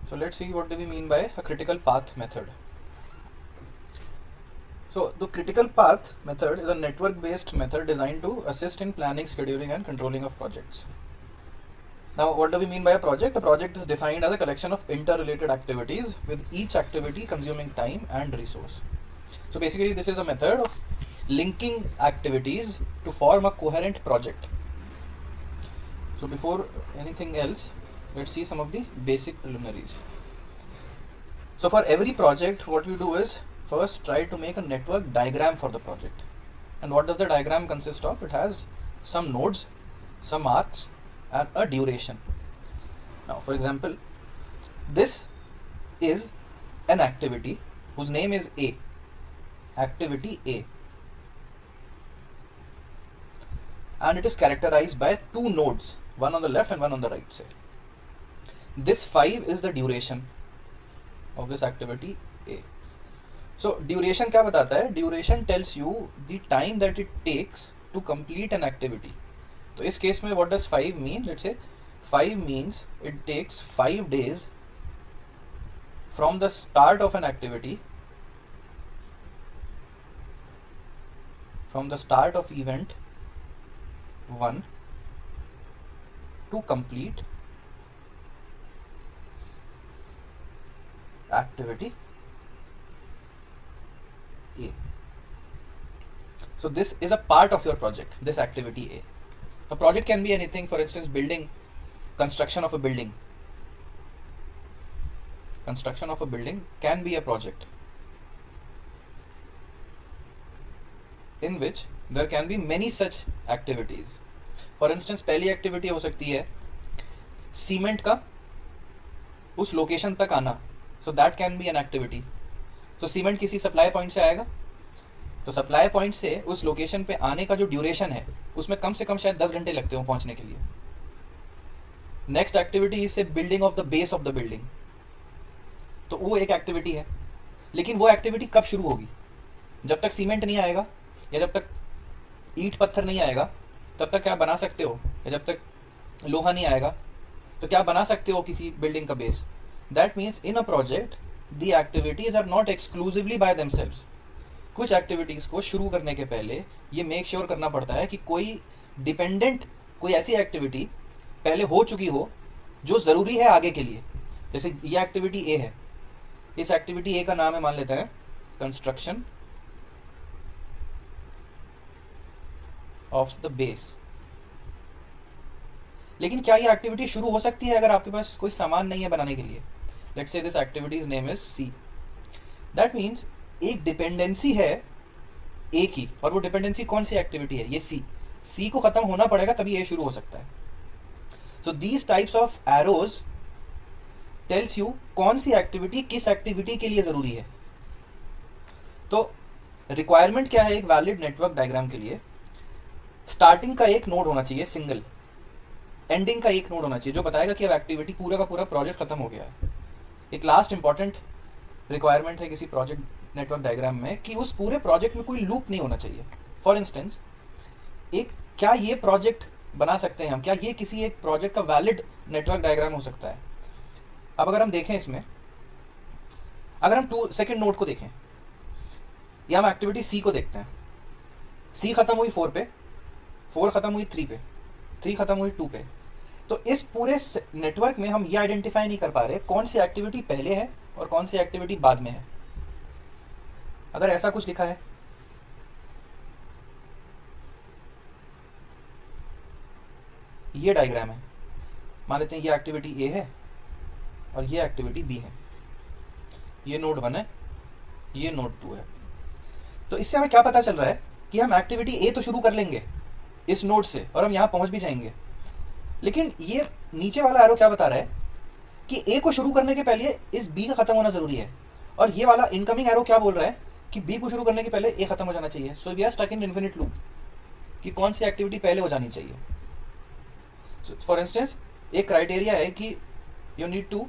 So let's see what do we mean by a critical path method. So the critical path method is a network-based method designed to assist in planning, scheduling, and controlling of projects. Now, what do we mean by a project? A project is defined as a collection of interrelated activities, with each activity consuming time and resource. So basically, this is a method of linking activities to form a coherent project. So before anything else, let's see some of the basic preliminaries. So for every project, what we do is first try to make a network diagram for the project. And what does the diagram consist of? It has some nodes, some arcs, and a duration. Now, for example, this is an activity whose name is A. Activity A. And it is characterized by two nodes, one on the left and one on the right, say. This 5 is the duration of this activity A. So duration क्या बताता है? Duration tells you the time that it takes to complete an activity. तो इस case में what does 5 mean? Let's say 5 means it takes 5 days from the start of an activity, from the start of event 1 to complete activity A. So this is a part of your project, this activity A. A project can be anything, for instance, construction of a building. Construction of a building can be a project in which there can be many such activities. For instance, पहली activity हो सकती है cement का उस location तक आना. So that can be an activity. तो cement किसी सप्लाई पॉइंट से आएगा, तो सप्लाई पॉइंट से उस लोकेशन पे आने का जो ड्यूरेशन है उसमें कम से कम शायद 10 घंटे लगते हो पहुंचने के लिए. नेक्स्ट एक्टिविटी इज से building of the base of the building. तो वो एक एक्टिविटी है, लेकिन वो एक्टिविटी कब शुरू होगी? जब तक सीमेंट नहीं आएगा या जब तक ईंट पत्थर नहीं आएगा तब तक क्या बना सकते हो, या जब तक लोहा नहीं आएगा तो क्या बना सकते हो किसी बिल्डिंग का base. That means in a project the activities are not exclusively by themselves. कुछ एक्टिविटीज़ को शुरू करने के पहले ये मेक श्योर करना पड़ता है कि कोई डिपेंडेंट, कोई ऐसी एक्टिविटी पहले हो चुकी हो जो ज़रूरी है आगे के लिए. जैसे ये एक्टिविटी ए है, इस एक्टिविटी ए का नाम है, मान लेते हैं कंस्ट्रक्शन ऑफ द बेस. लेकिन क्या ये एक्टिविटी शुरू हो सकती है अगर आपके पास कोई सामान नहीं है बनाने के लिए? Let's say this activities name is C. That means एक डिपेंडेंसी है ए की, और वो डिपेंडेंसी कौन सी एक्टिविटी है? ये सी. सी को खत्म होना पड़ेगा तभी ए शुरू हो सकता है. So these types of arrows tells you कौन सी एक्टिविटी किस एक्टिविटी के लिए जरूरी है. तो रिक्वायरमेंट क्या है एक वैलिड नेटवर्क डायग्राम के लिए? स्टार्टिंग का एक नोड होना चाहिए सिंगल, एंडिंग का एक नोड होना चाहिए जो बताएगा कि अब एक्टिविटी पूरा का पूरा प्रोजेक्ट खत्म हो गया है. एक लास्ट इंपॉर्टेंट रिक्वायरमेंट है किसी प्रोजेक्ट नेटवर्क डायग्राम में कि उस पूरे प्रोजेक्ट में कोई लूप नहीं होना चाहिए. फॉर इंस्टेंस, एक क्या ये प्रोजेक्ट बना सकते हैं हम, क्या ये किसी एक प्रोजेक्ट का वैलिड नेटवर्क डायग्राम हो सकता है? अब अगर हम देखें इसमें, अगर हम सेकेंड नोड को देखें या हम एक्टिविटी सी को देखते हैं. सी खत्म हुई 4 पे, 4 खत्म हुई 3 पे, 3 खत्म हुई 2 पे. तो इस पूरे नेटवर्क में हम ये आइडेंटिफाई नहीं कर पा रहे कौन सी एक्टिविटी पहले है और कौन सी एक्टिविटी बाद में है. अगर ऐसा कुछ लिखा है, ये डायग्राम है, मान लेते हैं ये एक्टिविटी ए है और ये एक्टिविटी बी है, ये नोड 1 है, ये नोड 2 है. तो इससे हमें क्या पता चल रहा है कि हम एक्टिविटी ए तो शुरू कर लेंगे इस नोड से और हम यहाँ पहुँच भी जाएंगे. लेकिन ये नीचे वाला एरो क्या बता रहा है कि ए को शुरू करने के पहले इस बी का खत्म होना जरूरी है, और ये वाला इनकमिंग एरो क्या बोल रहा है कि बी को शुरू करने के पहले ए खत्म हो जाना चाहिए. So we are stuck in infinite loop कि कौन सी एक्टिविटी पहले हो जानी चाहिए. फॉर इंस्टेंस, एक क्राइटेरिया है कि you need to,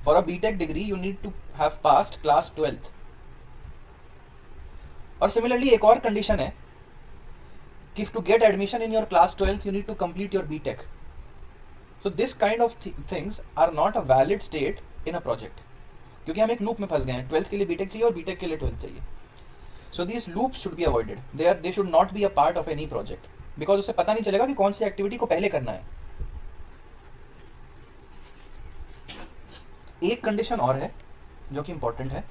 for a BTech degree you need to have passed class 12th. और सिमिलरली एक और कंडीशन है कि to get admission in your class 12th you need to complete your BTech. So this kind of things are not a valid state in a project, क्योंकि हम एक loop में फंस गए हैं। 12th के लिए बीटेक चाहिए और बीटेक के लिए 12th चाहिए। So these loops should be avoided, they should not be a part of any project, because उससे पता नहीं चलेगा कि कौन सी एक्टिविटी को पहले करना है। एक कंडीशन और है जो कि इंपॉर्टेंट है,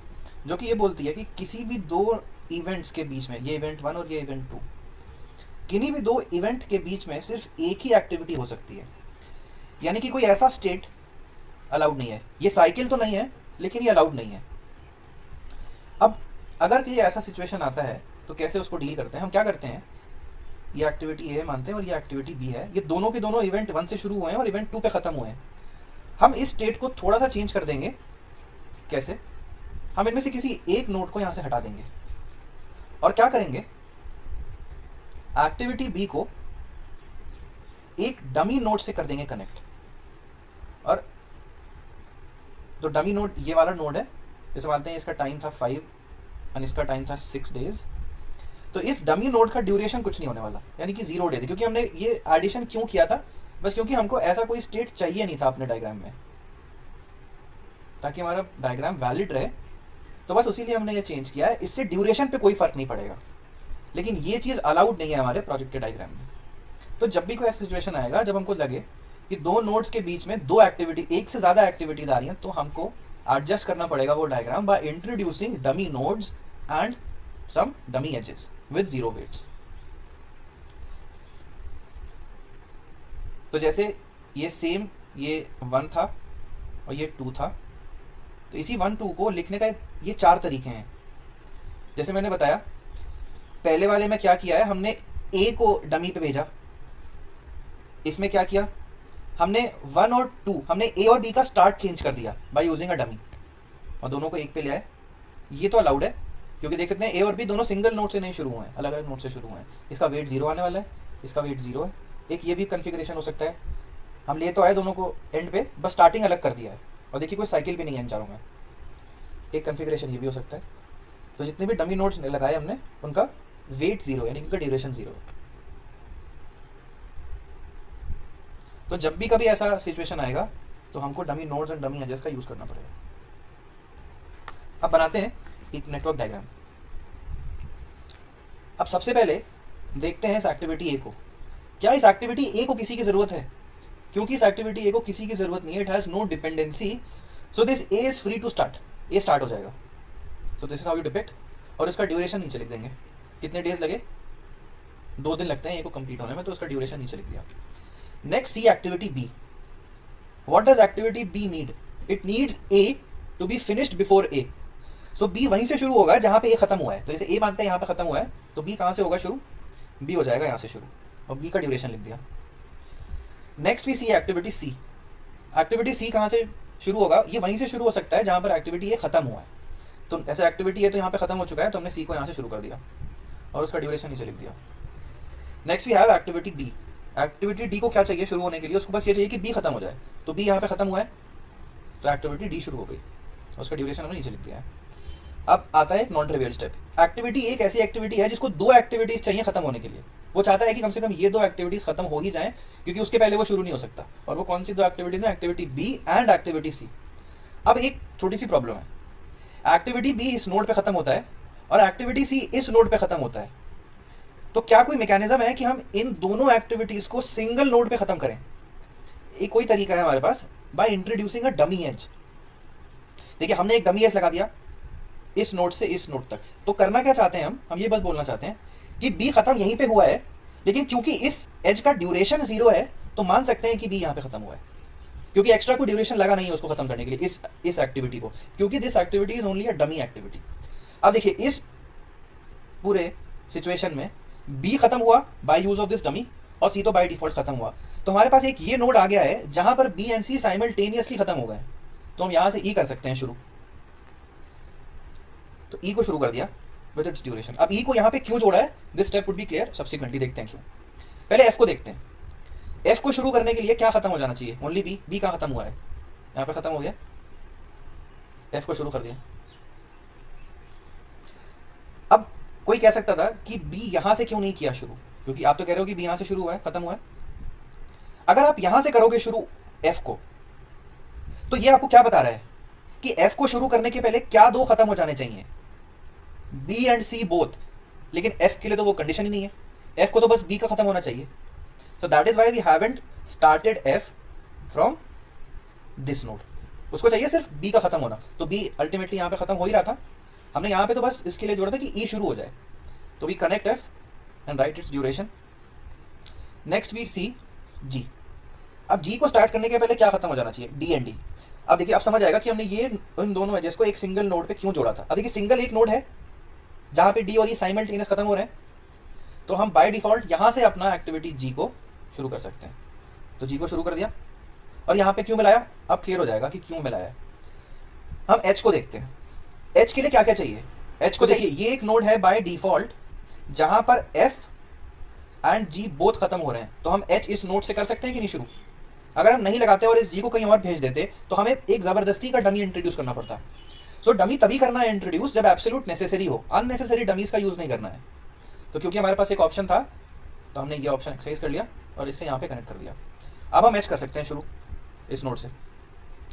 जो कि ये बोलती है कि किसी भी दो इवेंट्स के बीच में, ये इवेंट 1 और ये इवेंट 2, किन्हीं भी दो इवेंट के बीच में सिर्फ एक ही एक्टिविटी हो सकती है। यानी कि कोई ऐसा स्टेट अलाउड नहीं है। ये साइकिल तो नहीं है, लेकिन ये अलाउड नहीं है। अब अगर ये ऐसा सिचुएशन आता है तो कैसे उसको डील करते हैं? हम क्या करते हैं, ये एक्टिविटी ए मानते हैं और ये एक्टिविटी बी है, ये दोनों के दोनों इवेंट 1 से शुरू हुए हैं और इवेंट 2 पे ख़त्म हुए हैं। हम इस स्टेट को थोड़ा सा चेंज कर देंगे। कैसे? हम इनमें से किसी एक नोड को यहाँ से हटा देंगे और क्या करेंगे, एक्टिविटी बी को एक डमी नोड से कर देंगे कनेक्ट। और तो डमी नोड ये वाला नोड है, जैसे मानते हैं इसका टाइम था 5 और इसका टाइम था 6 डेज। तो इस डमी नोड का ड्यूरेशन कुछ नहीं होने वाला, यानी कि 0 डेज, क्योंकि हमने ये एडिशन क्यों किया था? बस क्योंकि हमको ऐसा कोई स्टेट चाहिए नहीं था अपने डायग्राम में, ताकि हमारा डायग्राम वैलिड रहे। तो बस उसी लिए हमने ये चेंज किया है। इससे ड्यूरेशन पे कोई फर्क नहीं पड़ेगा, लेकिन ये चीज़ अलाउड नहीं है हमारे प्रोजेक्ट के डायग्राम में। तो जब भी कोई ऐसा सिचुएशन आएगा जब हमको लगे कि दो नोड्स के बीच में दो एक्टिविटी, एक से ज़्यादा एक्टिविटीज आ रही हैं, तो हमको एडजस्ट करना पड़ेगा वो diagram by introducing dummy nodes and some dummy edges with 0 weights. तो जैसे ये सेम, ये 1 था और ये 2 था, तो इसी 1 2 को लिखने का ये 4 तरीके हैं। जैसे मैंने बताया, पहले वाले में क्या किया है, हमने ए को डमी पे भेजा। इसमें क्या किया, हमने 1 और 2, हमने ए और बी का स्टार्ट चेंज कर दिया बाय यूजिंग अ डमी, और दोनों को एक पे ले आए। ये तो अलाउड है, क्योंकि देख सकते हैं ए और बी दोनों सिंगल नोड से नहीं शुरू हुए हैं, अलग अलग नोड से शुरू हुए हैं। इसका वेट 0 आने वाला है, इसका वेट 0 है। एक ये भी कन्फिग्रेशन हो सकता है, हम ले तो आए दोनों को एंड पे, बस स्टार्टिंग अलग कर दिया है, और देखिए कोई साइकिल भी नहीं है इन चारों में। एक कन्फिग्रेशन ये भी हो सकता है। तो जितने भी डमी नोड्स लगाए हमने, उनका वेट 0 यानी उनका ड्यूरेशन 0 है। तो जब भी कभी ऐसा सिचुएशन आएगा तो हमको dummy nodes and dummy edges का यूज़ करना पड़ेगा। अब बनाते हैं एक नेटवर्क डायग्राम। अब सबसे पहले देखते हैं इस एक्टिविटी ए को। क्या इस एक्टिविटी ए को किसी की ज़रूरत है? क्योंकि इस एक्टिविटी ए को किसी की ज़रूरत नहीं है, it has no dependency, so this A is free to start. A start हो जाएगा। तो this is how you depict, और इसका ड्यूरेशन नीचे लिख देंगे। कितने डेज लगे? 2 दिन लगते हैं ए को कंप्लीट होने में, तो उसका ड्यूरेशन नीचे लिख दिया। Next, C activity B. What does activity B need? It needs A to be finished before A. So B वहीं से शुरू होगा जहां पे ए खत्म हुआ है। तो जैसे ए मानते हैं यहाँ पे खत्म हुआ है, तो बी कहाँ से होगा शुरू? बी हो जाएगा यहाँ से शुरू, और बी का ड्यूरेशन लिख दिया। नेक्स्ट भी सी एक्टिविटी सी। एक्टिविटी सी कहाँ से शुरू होगा? ये वहीं से शुरू हो सकता है जहाँ पर एक्टिविटी ए खत्म हुआ है। तो ऐसे एक्टिविटी है तो यहाँ पे खत्म हो चुका है, तो हमने सी को यहाँ से शुरू कर दिया और उसका ड्यूरेशन नीचे लिख दिया। Next we have activity D. Activity D को क्या चाहिए शुरू होने के लिए? उसको बस ये चाहिए कि बी खत्म हो जाए। तो बी यहाँ पे खत्म हुआ है, तो एक्टिविटी डी शुरू हो गई, उसका ड्यूरेशन हमने नीचे लिख दिया है। अब आता है एक नॉन ट्रिवियल स्टेप। एक्टिविटी एक ऐसी एक्टिविटी है जिसको 2 एक्टिविटीज चाहिए खत्म होने के लिए। वो चाहता है कि कम से कम ये 2 एक्टिविटीज खत्म हो ही जाएं, क्योंकि उसके पहले वो शुरू नहीं हो सकता। और वो कौन सी 2 एक्टिविटीज हैं? एक्टिविटी बी एंड एक्टिविटी सी। अब एक छोटी सी प्रॉब्लम है, एक्टिविटी बी इस नोड पे खत्म होता है और एक्टिविटी सी इस नोड पे खत्म होता है। तो क्या कोई मैकेनिज्म है कि हम इन दोनों एक्टिविटीज को सिंगल नोड पे खत्म करें? एक कोई तरीका है हमारे पास, by introducing a dummy edge. देखिए, हमने एक डमी एज लगा दिया इस नोड से इस नोड तक। तो करना क्या चाहते हैं हम ये बस बोलना चाहते हैं कि बी खत्म यहीं पे हुआ है, लेकिन क्योंकि इस एज का ड्यूरेशन 0 है, तो मान सकते हैं कि बी यहाँ पे खत्म हुआ है, क्योंकि एक्स्ट्रा कोई ड्यूरेशन लगा नहीं है उसको खत्म करने के लिए इस एक्टिविटी को, क्योंकि this activity is only a dummy activity. अब देखिए, इस पूरे सिचुएशन में बी खत्म हुआ by use of this dummy, और सी तो बाय डिफॉल्ट खत्म हुआ। तो हमारे पास एक ये नोड आ गया है जहां पर बी एंड सी साइमल्टेनियसली खत्म हो गए। तो हम यहां से ई कर सकते हैं शुरू। तो ई को शुरू कर दिया विद इट्स ड्यूरेशन। अब ई को यहाँ पे क्यों जोड़ा है, this step would be clear subsequently. देखते हैं क्यों। पहले एफ को देखते हैं। एफ को शुरू करने के लिए क्या खत्म हो जाना चाहिए? Only B. बी कहाँ खत्म हुआ है? यहाँ पे खत्म हो गया, एफ को शुरू कर दिया। अब कोई कह सकता था कि बी यहां से क्यों नहीं किया शुरू, क्योंकि आप तो कह रहे हो कि बी यहां से शुरू हुआ है, खत्म हुआ है। अगर आप यहां से करोगे शुरू एफ को। तो ये आपको क्या बता रहा है कि एफ को शुरू करने के पहले क्या दो खत्म हो जाने चाहिए, बी एंड सी बोथ। लेकिन एफ के लिए तो वो कंडीशन ही नहीं है, एफ को तो बस बी का खत्म होना चाहिए। So that is why we haven't started F from this node, उसको चाहिए सिर्फ बी का खत्म होना। तो बी अल्टीमेटली यहाँ पे खत्म हो ही रहा था, हमने यहाँ पे तो बस इसके लिए जोड़ा था कि ई शुरू हो जाए। तो we connect F and write its duration. Next we see G. अब जी को स्टार्ट करने के पहले क्या खत्म हो जाना चाहिए, डी एंड डी। अब देखिए आप समझ आएगा कि हमने ये इन दोनों एजेस को एक सिंगल नोड पे क्यों जोड़ा था। अब देखिए सिंगल एक नोड है जहाँ पे डी और ई साइमल्टेनियस खत्म हो रहे हैं, तो हम बाय डिफॉल्ट यहाँ से अपना एक्टिविटी जी को शुरू कर सकते हैं। तो जी को शुरू कर दिया, और यहाँ पे क्यों मिलाया, अब क्लियर हो जाएगा कि क्यों मिलाया है। हम एच को देखते हैं, एच के लिए क्या क्या चाहिए। एच को देखिए ये एक नोड है बाय डिफॉल्ट जहाँ पर एफ एंड जी बोथ खत्म हो रहे हैं, तो हम एच इस नोड से कर सकते हैं कि नहीं शुरू। अगर हम नहीं लगाते और इस जी को कहीं और भेज देते तो हमें एक ज़बरदस्ती का डमी इंट्रोड्यूस करना पड़ता। सो डमी तभी करना है इंट्रोड्यूस जब एब्सोल्यूट नेसेसरी हो, अननेसेसरी डमीज का यूज़ नहीं करना है। तो क्योंकि हमारे पास एक ऑप्शन था तो हमने ये ऑप्शन एक्सरसाइज कर लिया और इससे यहाँ पे कनेक्ट कर दिया। अब हम एच कर सकते हैं शुरू इस नोड से,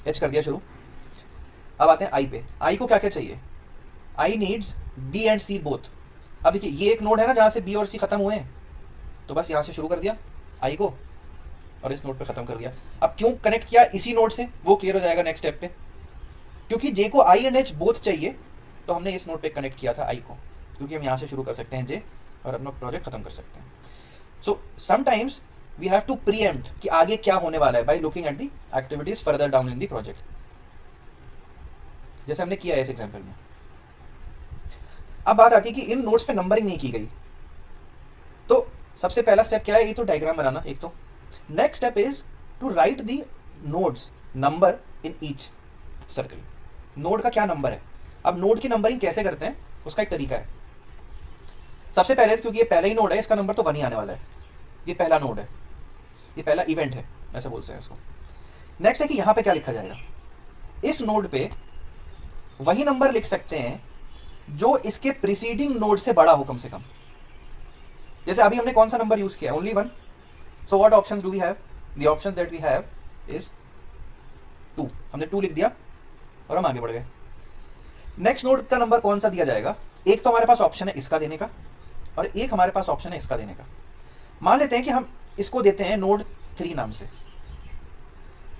एच कर दिया शुरू। अब आते हैं आई पे। आई को क्या क्या चाहिए, I needs B and C both. अब देखिए ये एक नोड है ना जहाँ से बी और सी खत्म हुए हैं, तो बस यहाँ से शुरू कर दिया आई को और इस नोड पे खत्म कर दिया। अब क्यों कनेक्ट किया इसी नोड से वो क्लियर हो जाएगा नेक्स्ट स्टेप पे। क्योंकि जे को आई एंड एच बोथ चाहिए तो हमने इस नोड पे कनेक्ट किया था आई को, क्योंकि हम यहाँ से शुरू कर सकते हैं जे और अपना प्रोजेक्ट खत्म कर सकते हैं। So sometimes we have to preempt कि आगे क्या होने वाला है by looking at the activities further down in the project, जैसे हमने किया है इस एग्जाम्पल में। अब बात आती है कि इन नोड्स पे नंबरिंग नहीं की गई, तो सबसे पहला स्टेप क्या है, ये तो डायग्राम बनाना एक। तो next step is to write the nodes number in each circle. Node का क्या नंबर है। अब नोड की नंबरिंग कैसे करते हैं उसका एक तरीका है। सबसे पहले क्योंकि ये पहला ही नोड है इसका नंबर तो 1 ही आने वाला है, ये पहला नोड है, ये पहला इवेंट है, ऐसे बोलते हैं इसको। नेक्स्ट है कि यहाँ पे क्या लिखा जाएगा, इस नोड पे वही नंबर लिख सकते हैं जो इसके प्रीसीडिंग नोड से बड़ा हो कम से कम। जैसे अभी हमने कौन सा नंबर यूज किया, only 1। So what options do we have, the options that we have is 2। हमने 2 लिख दिया और हम आगे बढ़ गए। नेक्स्ट नोड का नंबर कौन सा दिया जाएगा, एक तो हमारे पास ऑप्शन है इसका देने का और एक हमारे पास ऑप्शन है इसका देने का। मान लेते हैं कि हम इसको देते हैं नोड 3 नाम से।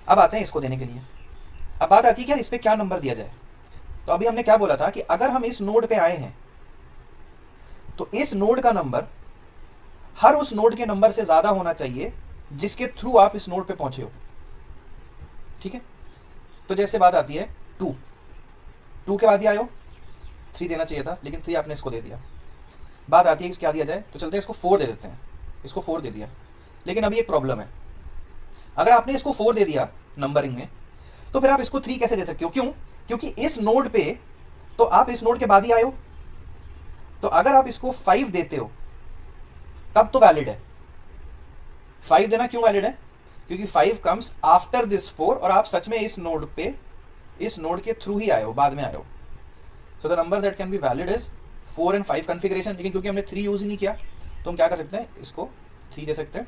अब आते हैं इसको देने के लिए। अब बात आती है कि यार इस पे क्या नंबर दिया जाए। तो अभी हमने क्या बोला था कि अगर हम इस नोड पे आए हैं तो इस नोड का नंबर हर उस नोड के नंबर से ज्यादा होना चाहिए जिसके थ्रू आप इस नोड पे पहुंचे हो। ठीक है, तो जैसे बात आती है 2 के बाद ही आए हो, 3 देना चाहिए था लेकिन 3 आपने इसको दे दिया। बात आती है क्या दिया जाए, तो चलते हैं इसको 4 दे देते हैं। इसको 4 दे दिया, लेकिन अभी एक प्रॉब्लम है, अगर आपने इसको 4 दे दिया नंबरिंग में तो फिर आप इसको 3 कैसे दे सकते हो। क्यों, क्योंकि इस नोड पे तो आप इस नोड के बाद ही आए हो, तो अगर आप इसको 5 देते हो तब तो वैलिड है। 5 देना क्यों वैलिड है, क्योंकि 5 कम्स आफ्टर दिस 4 और आप सच में इस नोड पे इस नोड के थ्रू ही आए हो, बाद में आए हो। So the number that can be valid is 4 and 5 configuration. लेकिन क्योंकि हमने 3 यूज ही नहीं किया तो हम क्या कर सकते हैं, इसको 3 दे सकते हैं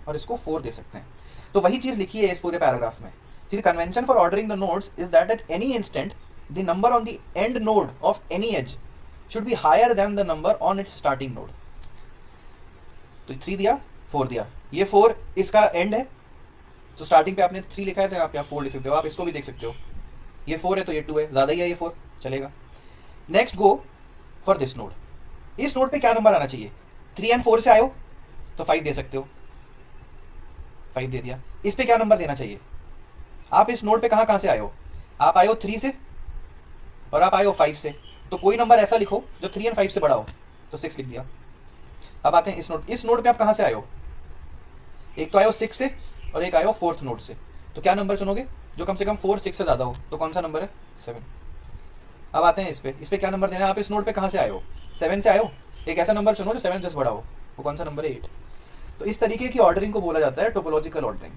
और इसको 4 दे सकते हैं। तो वही चीज लिखी है इस पूरे पैराग्राफ में। The convention for ordering the nodes is that at any instant the number on the end node of any edge should be higher than the number on its starting node. तो 3 दिया 4 दिया, ये 4 इसका and है तो starting पे आपने 3 लिखा है तो आप यहाँ 4 लिख सकते हो। आप इसको भी देख सकते हो, ये 4 है तो ये 2 है, ज़्यादा ही है ये 4, चलेगा। Next go for this node. इस नोड पे क्या नंबर आना चाहिए, 3 and 4 से आए हो तो 5 दे सकते हो, 5 दे दिया। इस पे क्या नंबर देना चाहिए, आप इस नोड पे कहाँ से आए हो, आप आए हो 3 से और आप आए हो 5 से, तो कोई नंबर ऐसा लिखो जो 3 and 5 से बड़ा हो, तो 6 लिख दिया। अब आते हैं इस नोड पे आप कहाँ से आए हो, एक तो आए हो 6 से और एक आए हो 4th नोड से, तो क्या नंबर चुनोगे जो कम से कम 4 6 से ज़्यादा हो, तो कौन सा नंबर है 7। अब आते हैं इस पे क्या नंबर देना है, आप इस नोड पे कहाँ से आए हो, 7 से आए हो, एक ऐसा नंबर चुनो जो 7 से बड़ा हो, वो कौन सा नंबर है 8। तो इस तरीके की ऑर्डरिंग को बोला जाता है टोपोलॉजिकल ऑर्डरिंग।